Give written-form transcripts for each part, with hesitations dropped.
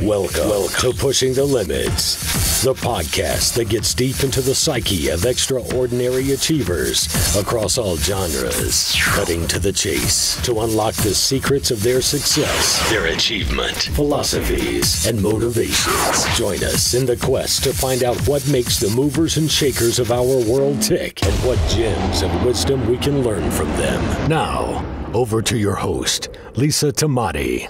Welcome to Pushing the Limits, the podcast that gets deep into the psyche of extraordinary achievers across all genres, cutting to the chase to unlock the secrets of their success, their achievement, philosophies, and motivations. Join us in the quest to find out what makes the movers and shakers of our world tick and what gems of wisdom we can learn from them. Now, over to your host, Lisa Tamati.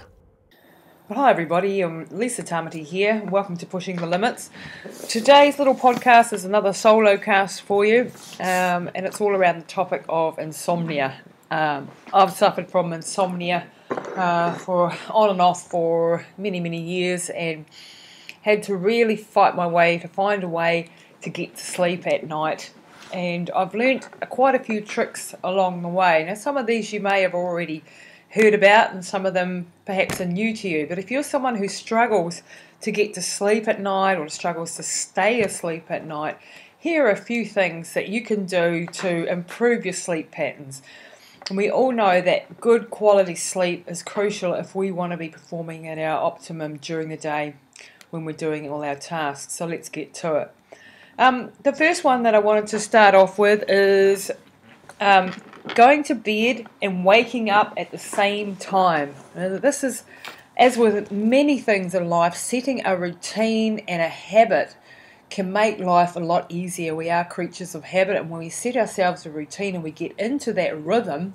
Well, hi everybody, I'm Lisa Tamati here. Welcome to Pushing the Limits. Today's little podcast is another solo cast for you, and it's all around the topic of insomnia. I've suffered from insomnia for on and off for many years and had to really fight my way to find a way to get to sleep at night. And I've learnt quite a few tricks along the way. Now, some of these you may have already heard about, and some of them perhaps are new to you. But if you're someone who struggles to get to sleep at night or struggles to stay asleep at night, here are a few things that you can do to improve your sleep patterns. And we all know that good quality sleep is crucial if we want to be performing at our optimum during the day when we're doing all our tasks. So let's get to it. The first one that I wanted to start off with is going to bed and waking up at the same time. Now, this is, as with many things in life, setting a routine and a habit can make life a lot easier. We are creatures of habit, and when we set ourselves a routine and we get into that rhythm,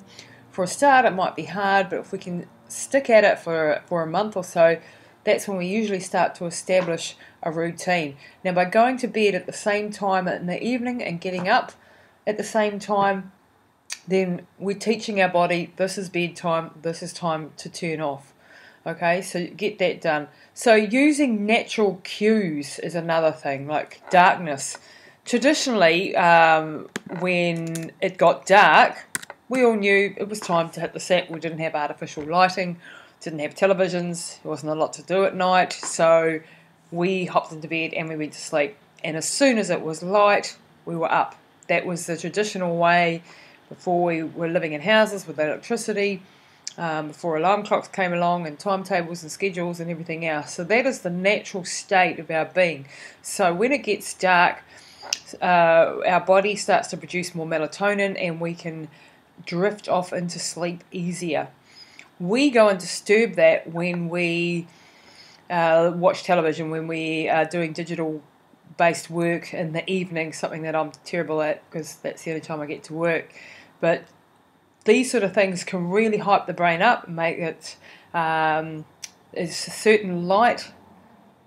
for a start it might be hard, but if we can stick at it for a month or so, that's when we usually start to establish a routine. Now, by going to bed at the same time in the evening and getting up at the same time, then we're teaching our body this is bedtime, this is time to turn off. Okay, so get that done. So using natural cues is another thing, like darkness. Traditionally, when it got dark, we all knew it was time to hit the sack. We didn't have artificial lighting, didn't have televisions, there wasn't a lot to do at night, so we hopped into bed and we went to sleep. And as soon as it was light, we were up. That was the traditional way before we were living in houses with electricity, before alarm clocks came along and timetables and schedules and everything else. So that is the natural state of our being. So when it gets dark, our body starts to produce more melatonin and we can drift off into sleep easier. We go and disturb that when we watch television, when we are doing digital-based work in the evening, something that I'm terrible at because that's the only time I get to work. But these sort of things can really hype the brain up, make it there's a certain light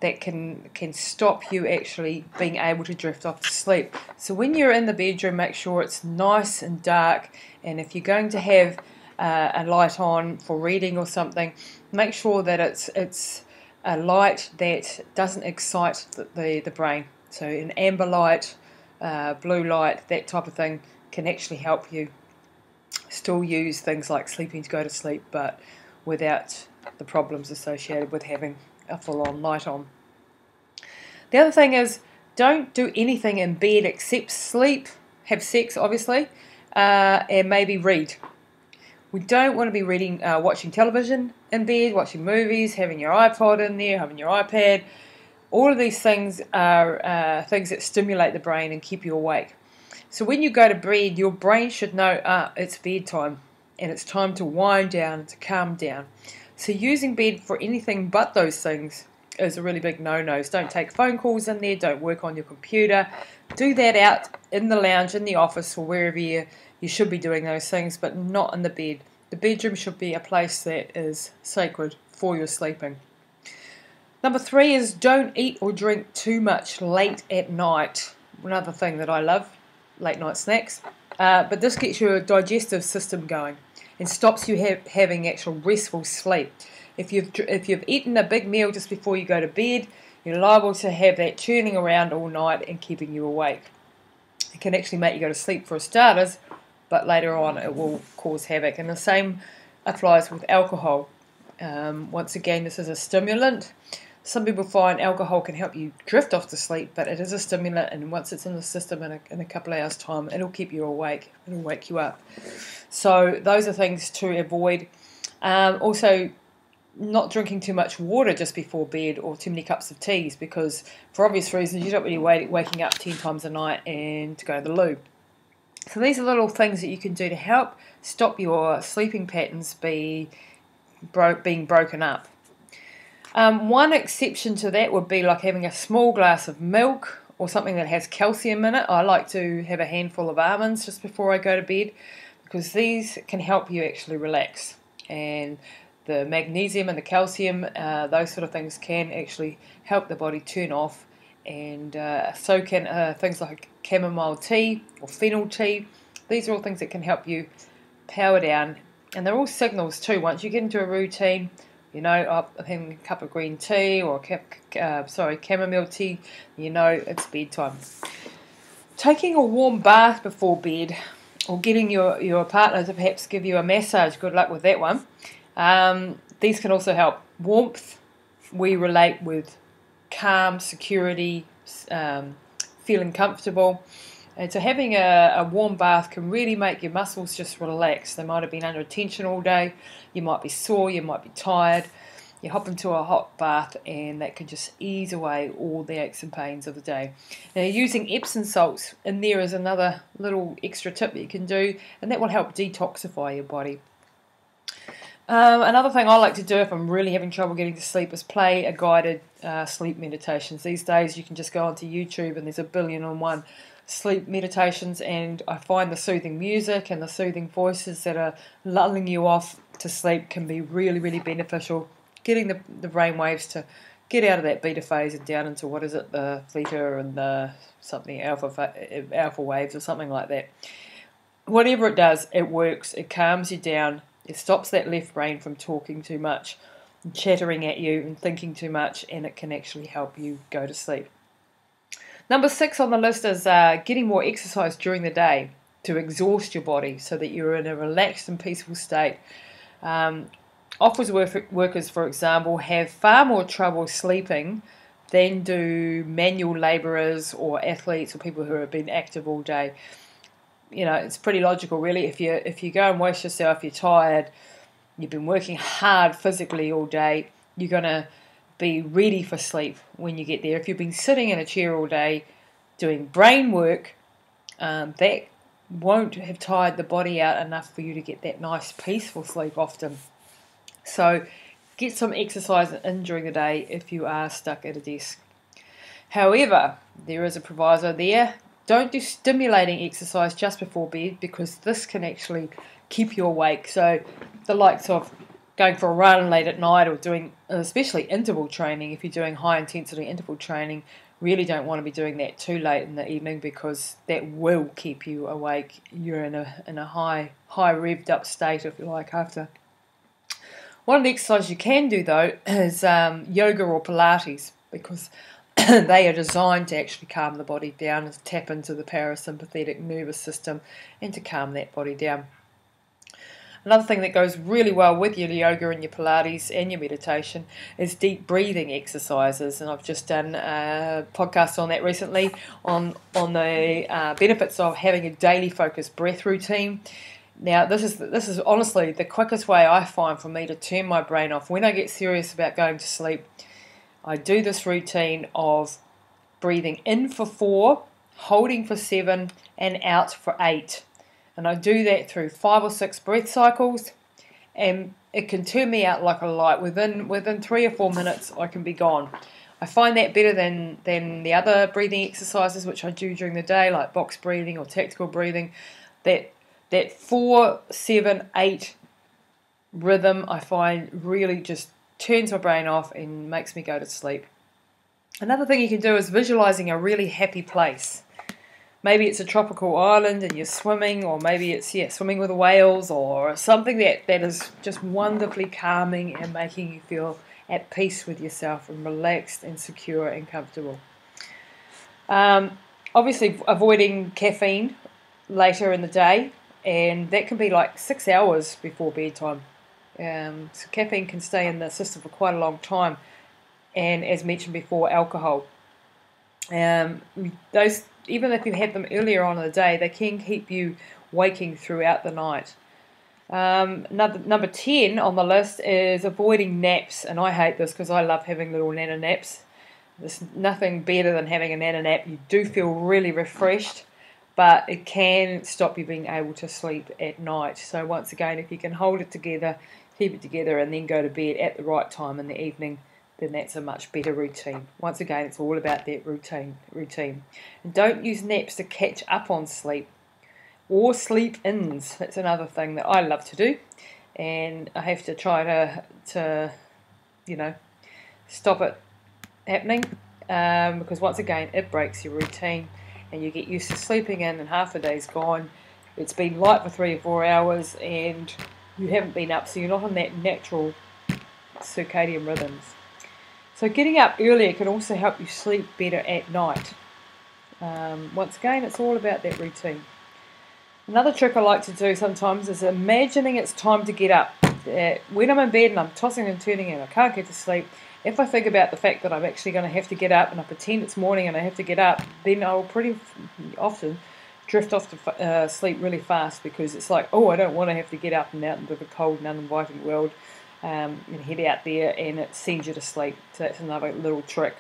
that can stop you actually being able to drift off to sleep. So when you're in the bedroom, make sure it's nice and dark, and if you're going to have a light on for reading or something, make sure that it's a light that doesn't excite the brain. So an amber light, blue light, that type of thing can actually help you still use things like sleeping to go to sleep, but without the problems associated with having a full-on light on. The other thing is, don't do anything in bed except sleep, have sex obviously, and maybe read. We don't want to be reading, watching television in bed, watching movies, having your iPod in there, having your iPad. All of these things are things that stimulate the brain and keep you awake. So when you go to bed, your brain should know, it's bedtime and it's time to wind down, to calm down. So using bed for anything but those things is a really big no-no. So don't take phone calls in there, don't work on your computer. Do that out in the lounge, in the office, or wherever you should be doing those things, but not in the bed. The bedroom should be a place that is sacred for your sleeping. Number 3 is don't eat or drink too much late at night. Another thing that I love, late night snacks. But this gets your digestive system going and stops you having actual restful sleep. If you've eaten a big meal just before you go to bed, you're liable to have that churning around all night and keeping you awake. It can actually make you go to sleep for starters, but later on it will cause havoc. And the same applies with alcohol. Once again, this is a stimulant. Some people find alcohol can help you drift off to sleep, but it is a stimulant, and once it's in the system in a couple of hours' time, it'll keep you awake. It'll wake you up. So those are things to avoid. Also, not drinking too much water just before bed or too many cups of teas, because for obvious reasons you don't really waking up 10 times a night and to go to the loo. So these are little things that you can do to help stop your sleeping patterns being broken up. One exception to that would be like having a small glass of milk or something that has calcium in it. I like to have a handful of almonds just before I go to bed, because these can help you actually relax. And the magnesium and the calcium, those sort of things can actually help the body turn off. And so can things like chamomile tea or fennel tea. These are all things that can help you power down. And they're all signals too. Once you get into a routine, you know, I'm having a cup of green tea or chamomile tea, you know it's bedtime. Taking a warm bath before bed, or getting your partner to perhaps give you a massage, good luck with that one. These can also help. Warmth, we relate with calm, security, feeling comfortable. And so having a warm bath can really make your muscles just relax. They might have been under tension all day. You might be sore, you might be tired. You hop into a hot bath and that can just ease away all the aches and pains of the day. Now, using Epsom salts in there is another little extra tip that you can do, and that will help detoxify your body. Another thing I like to do if I'm really having trouble getting to sleep is play a guided sleep meditations. These days you can just go onto YouTube and there's 1,000,000,001 sleep meditations, and I find the soothing music and the soothing voices that are lulling you off to sleep can be really, really beneficial. Getting the brain waves to get out of that beta phase and down into the theta and the something alpha waves or something like that. Whatever it does, it works. It calms you down. It stops that left brain from talking too much, and chattering at you and thinking too much, and it can actually help you go to sleep. Number 6 on the list is getting more exercise during the day to exhaust your body so that you're in a relaxed and peaceful state. Office workers, for example, have far more trouble sleeping than do manual labourers or athletes or people who have been active all day. You know, it's pretty logical, really. If you go and waste yourself, you're tired, you've been working hard physically all day, you're going to be ready for sleep when you get there. If you've been sitting in a chair all day doing brain work, that won't have tired the body out enough for you to get that nice peaceful sleep often. So get some exercise in during the day if you are stuck at a desk. However, there is a proviso there. Don't do stimulating exercise just before bed, because this can actually keep you awake. So the likes of going for a run late at night, or doing especially interval training, if you're doing high intensity interval training, really don't want to be doing that too late in the evening, because that will keep you awake. You're in a high revved up state, if you like, after. One of the exercises you can do though is yoga or Pilates, because they are designed to actually calm the body down and tap into the parasympathetic nervous system and to calm that body down. Another thing that goes really well with your yoga and your Pilates and your meditation is deep breathing exercises, and I've just done a podcast on that recently on the benefits of having a daily focused breath routine. Now, this is honestly the quickest way I find for me to turn my brain off when I get serious about going to sleep. I do this routine of breathing in for 4, holding for 7, and out for 8. And I do that through 5 or 6 breath cycles, and it can turn me out like a light. Within 3 or 4 minutes, I can be gone. I find that better than the other breathing exercises which I do during the day, like box breathing or tactical breathing. That 4, 7, 8 rhythm, I find really just turns my brain off and makes me go to sleep. Another thing you can do is visualizing a really happy place. Maybe it's a tropical island and you're swimming, or maybe it's swimming with whales, or something that is just wonderfully calming and making you feel at peace with yourself and relaxed and secure and comfortable. Obviously avoiding caffeine later in the day, and that can be like 6 hours before bedtime. So caffeine can stay in the system for quite a long time, and as mentioned before, alcohol. Those, even if you had them earlier on in the day, they can keep you waking throughout the night. Number 10 on the list is avoiding naps, and I hate this because I love having little nana naps. There's nothing better than having a nana nap. You do feel really refreshed, but it can stop you being able to sleep at night. So once again, if you can hold it together, keep it together, and then go to bed at the right time in the evening, then that's a much better routine. Once again, it's all about that routine. And don't use naps to catch up on sleep or sleep-ins. That's another thing that I love to do, and I have to try to stop it happening, because once again, it breaks your routine, and you get used to sleeping in, and half a day's gone. It's been light for 3 or 4 hours, and you haven't been up, so you're not on that natural circadian rhythms. So getting up earlier can also help you sleep better at night. Once again, it's all about that routine. Another trick I like to do sometimes is imagining it's time to get up. When I'm in bed and I'm tossing and turning and I can't get to sleep, if I think about the fact that I'm actually going to have to get up and I pretend it's morning and I have to get up, then I'll pretty often drift off to sleep really fast, because it's like, oh, I don't want to have to get up and out into the cold and uninviting world and head out there, and it sends you to sleep. So that's another little trick.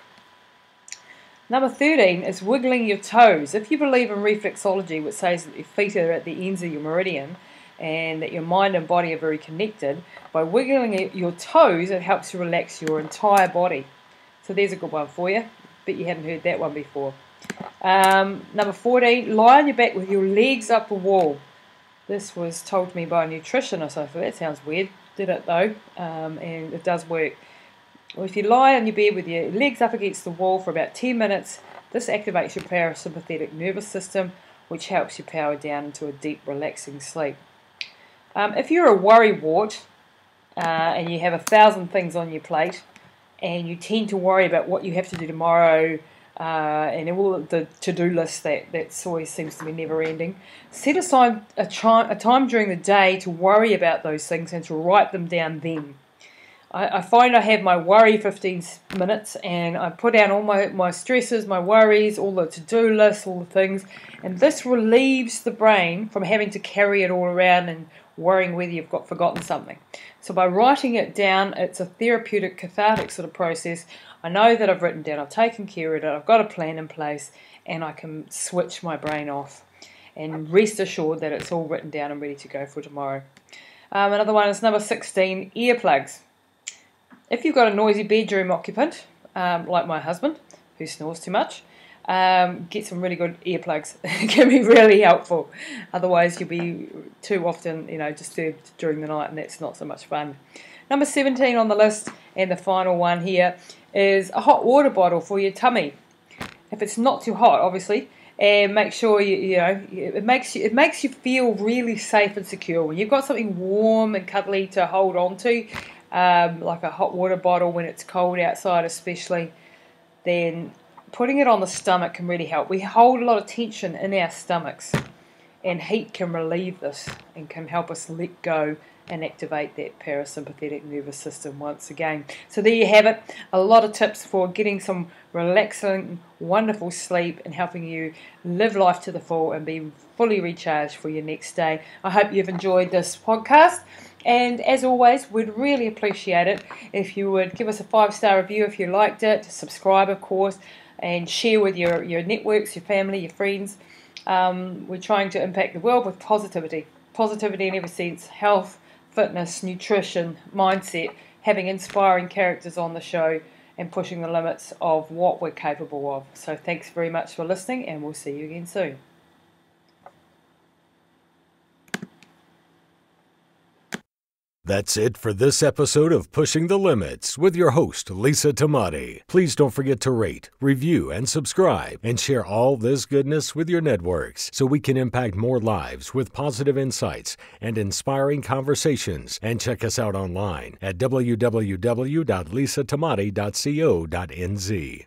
Number 13 is wiggling your toes. If you believe in reflexology, which says that your feet are at the ends of your meridian and that your mind and body are very connected, by wiggling your toes, it helps you relax your entire body. So there's a good one for you. Bet you hadn't heard that one before. Number 14, lie on your back with your legs up the wall. This was told to me by a nutritionist. I thought, that sounds weird. Did it though, and it does work. Well, if you lie on your bed with your legs up against the wall for about 10 minutes, this activates your parasympathetic nervous system, which helps you power down into a deep, relaxing sleep. If you're a worrywart and you have 1,000 things on your plate, and you tend to worry about what you have to do tomorrow, and all the to-do list that always seems to be never-ending, set aside a time during the day to worry about those things and to write them down then. I find I have my worry 15 minutes, and I put down all my stresses, my worries, all the to-do lists, all the things, and this relieves the brain from having to carry it all around and worrying whether you've forgotten something. So by writing it down, it's a therapeutic, cathartic sort of process. I know that I've written down, I've taken care of it, I've got a plan in place, and I can switch my brain off and rest assured that it's all written down and ready to go for tomorrow. Another one is number 16, earplugs. If you've got a noisy bedroom occupant, like my husband, who snores too much, get some really good earplugs. It can be really helpful. Otherwise, you'll be too often, disturbed during the night, and that's not so much fun. Number 17 on the list, and the final one here, is a hot water bottle for your tummy. If it's not too hot, obviously, and make sure it makes you feel really safe and secure when you've got something warm and cuddly to hold on to. Like a hot water bottle when it's cold outside especially, then putting it on the stomach can really help. We hold a lot of tension in our stomachs, and heat can relieve this and can help us let go and activate that parasympathetic nervous system once again. So there you have it, a lot of tips for getting some relaxing, wonderful sleep and helping you live life to the full and be fully recharged for your next day. I hope you've enjoyed this podcast. And as always, we'd really appreciate it if you would give us a 5-star review if you liked it, subscribe of course, and share with your networks, your family, your friends. We're trying to impact the world with positivity in every sense: health, fitness, nutrition, mindset, having inspiring characters on the show, and pushing the limits of what we're capable of. So thanks very much for listening, and we'll see you again soon. That's it for this episode of Pushing the Limits with your host, Lisa Tamati. Please don't forget to rate, review, and subscribe, and share all this goodness with your networks so we can impact more lives with positive insights and inspiring conversations. And check us out online at www.lisatamati.co.nz.